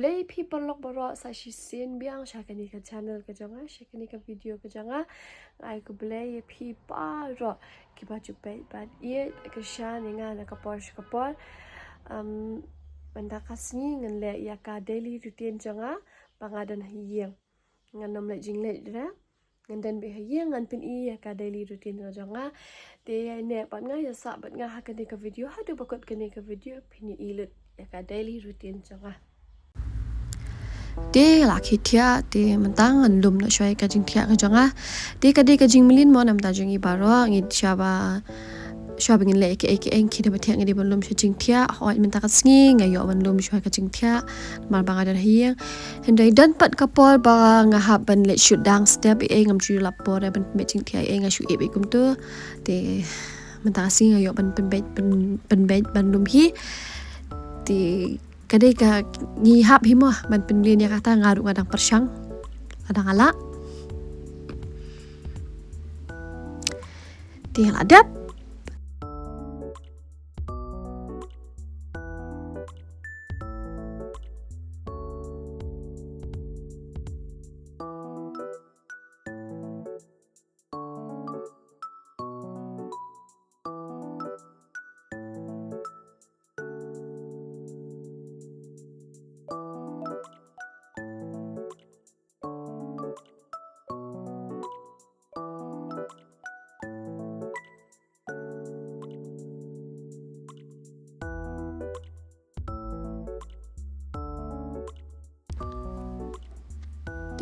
play people lok baro sa shisin biang shakani ka channel ka janga shakani ka video ka janga ai ko play phi pa ro ki ba chu pe ba ye ka sha ni nga na ka por banda kasni ngan le ya ka daily routine janga pangadan hiyeng ngan nom le jing le ra ngan dan be hiyeng ngan pin I ya ka daily routine janga te ne pat nga ya sa bat nga ha ka video ha du bakot ka ka video pin ilut ya ka daily routine janga de la khitia de mentang lum no shoi ka jing thia ka janga de ka jing milin mo nam ta jing I baro ngi chaba shopping le ke eng khida ba thia ngi de lum shi jing thia hoi menta ka sngi nga yo ban lum shoi ka jing thia mar ba ga hiang hendai dan pat ka por ba nga ha ban le shoot dang step eng am chu la por ban me jing thia eng a shu e be kum tu de menta sing yo ban ban lum hi de kadai ka ngi hap hi mo man penlin ya kata ngaru kadang persang kadang ala tinggal adab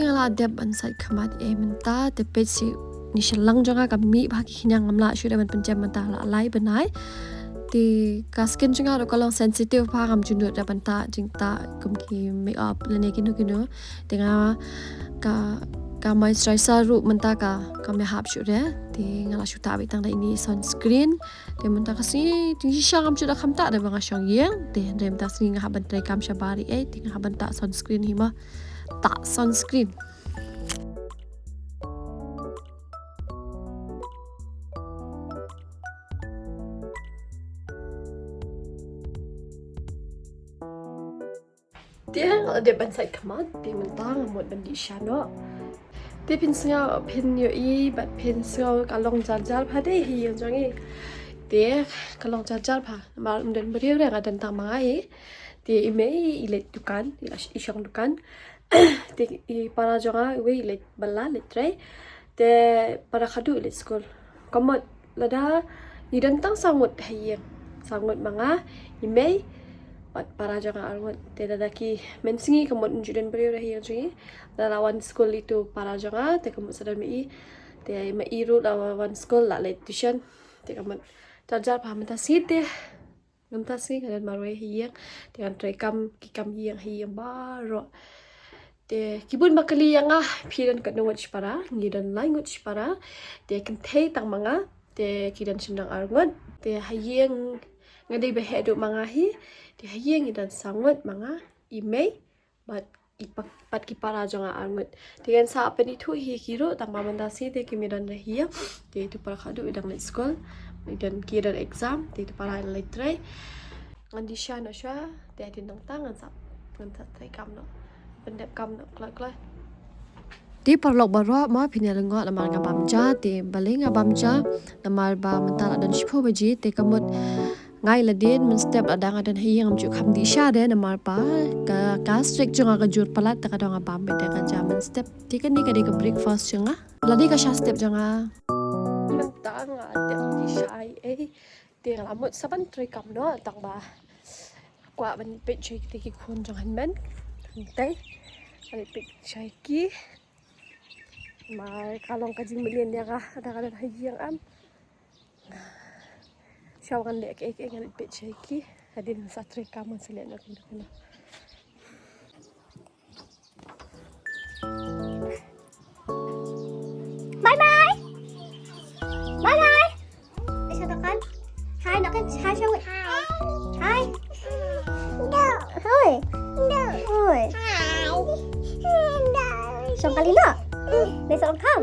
tinggal adab ansai khamat menta te pesi ni shalang jonga kami bagi khinyang amla shuda ban pencam menta la lai banai ti kaskin jonga ro kalong sensitive pa kam jundu da banta jingta kumki make up lene kinu tinga ka moisturizer ru menta ka kami hap shuda ti ngala shuta bi tang da ini sunscreen te menta kasi ti shangam shuda khamta da banga shang yeng te rem ta sing ha ban trai kam shabari tinga ha banta sunscreen hima tak sunscreen dia ada bansai kamat di mentang mod bandi shano dia pinsel pin yo I bat pinsel kalong jar phade hi yang jangi dia kalong jar pha mal den beriu re ngadan tang mangai dia imei ilet dukan isang dukan di para jonga we ilet balla letre de para khadu ilet school komot lada idan tang sangut hayeng sangut manga imei pat para jonga arngot te dadaki mensingi komot juden beriu re hayeng jingi lawan school itu para jonga te komot sadar mi te ma iru lawan school la let tuition te komot jar pha menta site ngamta sing kadan marwe hayeng dengan trekam kikam hayeng baro te kibun bakali yang piran kat ngot para ngidan lai ngot para te kan thei tang manga te kidan sindang arngot te hayeng ngadai be hedu manga hi te hayeng idan sangot manga imei bat ipak pat ki para jonga arngot te kan sa apeni thu hi kiro tang mamanda si te kimidan rahia te itu para khadu idang let school idan kidan exam te itu para let try ngandi sha na sha te tin tang tangan sa ngan sa trai kam no pendek kam no klak di parlok baro ma pinelngo lamar nga bamja te balinga bamja lamar ba mentala dan shpo baji te kamut ngai la din mun step adang adan hiyang am chu kham di sha de namar pa ka strict junga ka jur palat ta kadang bam be ka jaman step ti kan ni ka de ka breakfast junga ladi ka sha step junga mentang adem di shai te lamut saban trai kam no tang ba kwa ban pe chik te ki khon jang han men tay ale pe chai ki mai kalong ka jing milien ya ka ada hiyang am shawan le ke ngal pe chai ki hadin sa tre kam sele na kina bye bye bye bye bisa tekan hai nak kan hai shawi hai Oi. Oi. Xong kali nak? Besok kam.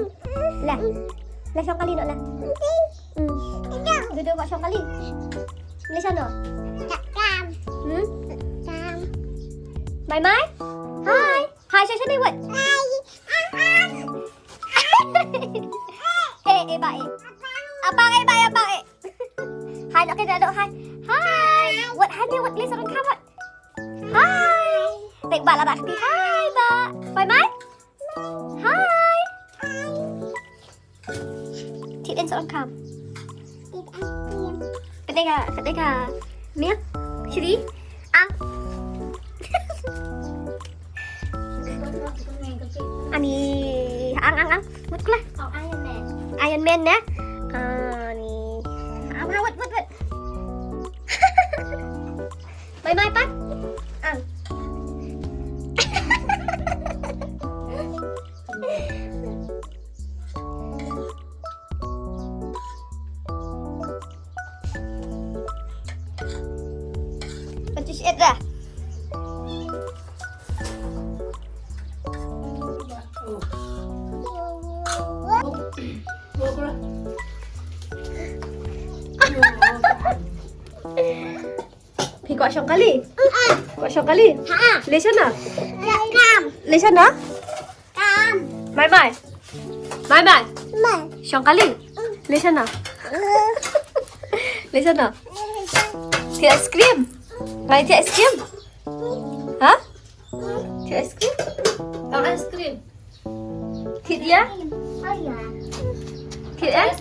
Lah. Lah xong kali nak lah. Duduk buat xong kali. Boleh sana? Tak kam. Kam. Mai Mai. Hai. Hai cho đi vậy. Ê bà ê. Abang ê bà abang ê. Hai nak kena dok hai. Hai. What hai dia what please orang kamu. Hai. Tek bà là bà thì hai bà. Mai Mai. Hai. Thịt đến sợ khám. Cái đây là miếng. Chị đi. Ăn. Ani ang wet lah. Oh, Iron Man. Iron Man ya. Ni. Wet. Bye Pak. Ang. Pencus dah. Thì gọi xong cái ly. Gọi xong cái ly. Lấy chân nào? Lấy chân đó. Mai. Xong cái ly. Lấy chân nào? Lấy chân nào? Thì ice cream. Này thì ice cream. Hả? Thì ice cream. Ang ice cream. Thịt ya? Thịt ya?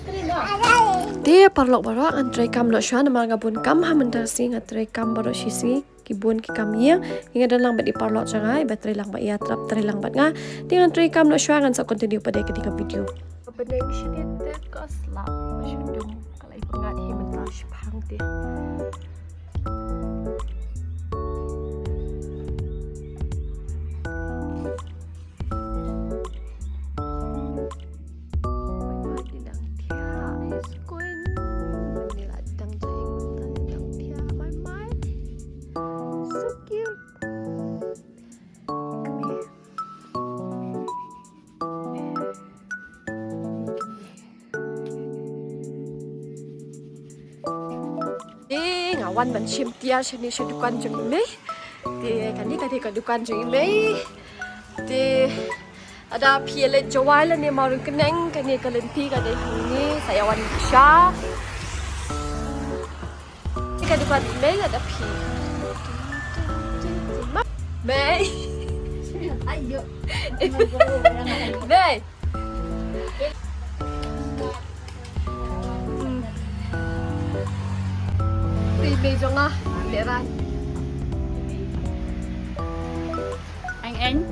Dia parlok barok an tray kam no shwa nama ngabun kam ha mentar sing at tray kam barok sisi kibun ki kam yang inga dan lang bat di parlok changai bat tray lang ba ia trap tray lang bat nga dengan tray kam no shwa ngan sa continue pada ketika video beneng shidit te ka slap shudum kalai pengat hi mentar shpang te ngawan ban chim tia shani shadukan jeng me ti kan dukan jeng me ti ada piele jawai la ne marun keneng kan ni kalen pi kan ni saya wan sha ti kan dukan me ada pi me ayo me bây giờ ngà để ra anh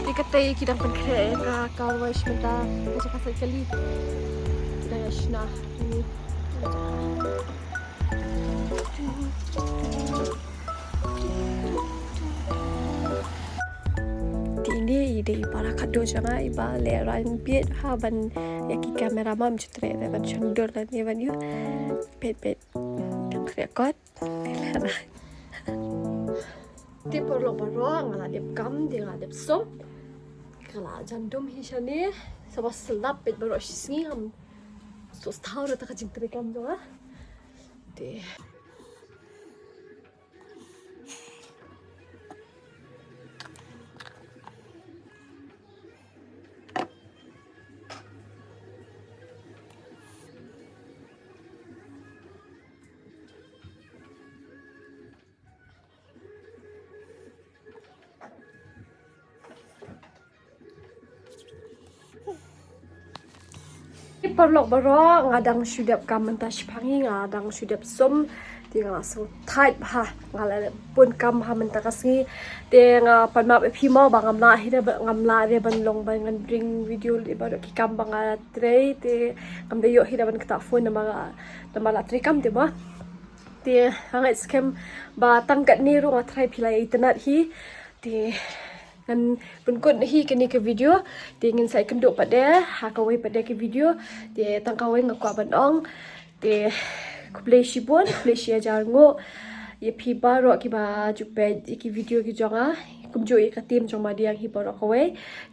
di katay kidang pagkaya ka kaway shmenta kasi kasay kali kidang yashna ini ini ide para kado janga iba leran piet ha ban yaki kamera mam chitre ne ban chandor dan ye ban yu pet yang record ti porlo barong ala dep kam de ala dep som kala jandum hi shani sabas slap pet baro shingi ham so stau ta ka jingtre kam jonga de parlok barok ngadang sudap kam mentas phangi ngadang sudap som tinga so tight ha ngala pun kam ha mentakasngi tenga palma phima bangamla hida ngamla re ban long ban ngan bring video le barok ki kam banga tre te kam de yo hida ban kata phone nama tre kam te ba te hanga scam ba tangkat ni ro ngatrai philai internet hi te kan pun hi kini ke video ti ngin sai kenduk pada ha kawai pada ke video ti tang kawai ngakwa ban ong ti kuplay shibon kuplay shia jar ngo ye phi ba ro ki ba ju pe ki video ki jonga kum jo ka tim jong ma diang hi ba ro ko we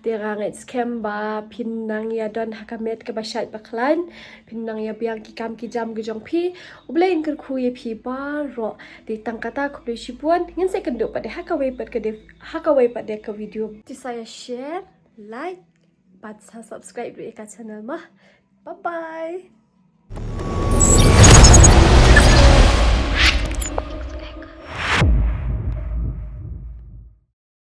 te rang et scam ba pin nang ya don hakamet ka ba shat ba klan pin nang ya biang ki kam ki jam ki jong phi ublein kar khu ye phi ba ro te tang kata ku ple shibuan ngin se kan do pa de haka we pat ka de haka we pat de ka video ti saya share like pat subscribe re ka channel ma bye bye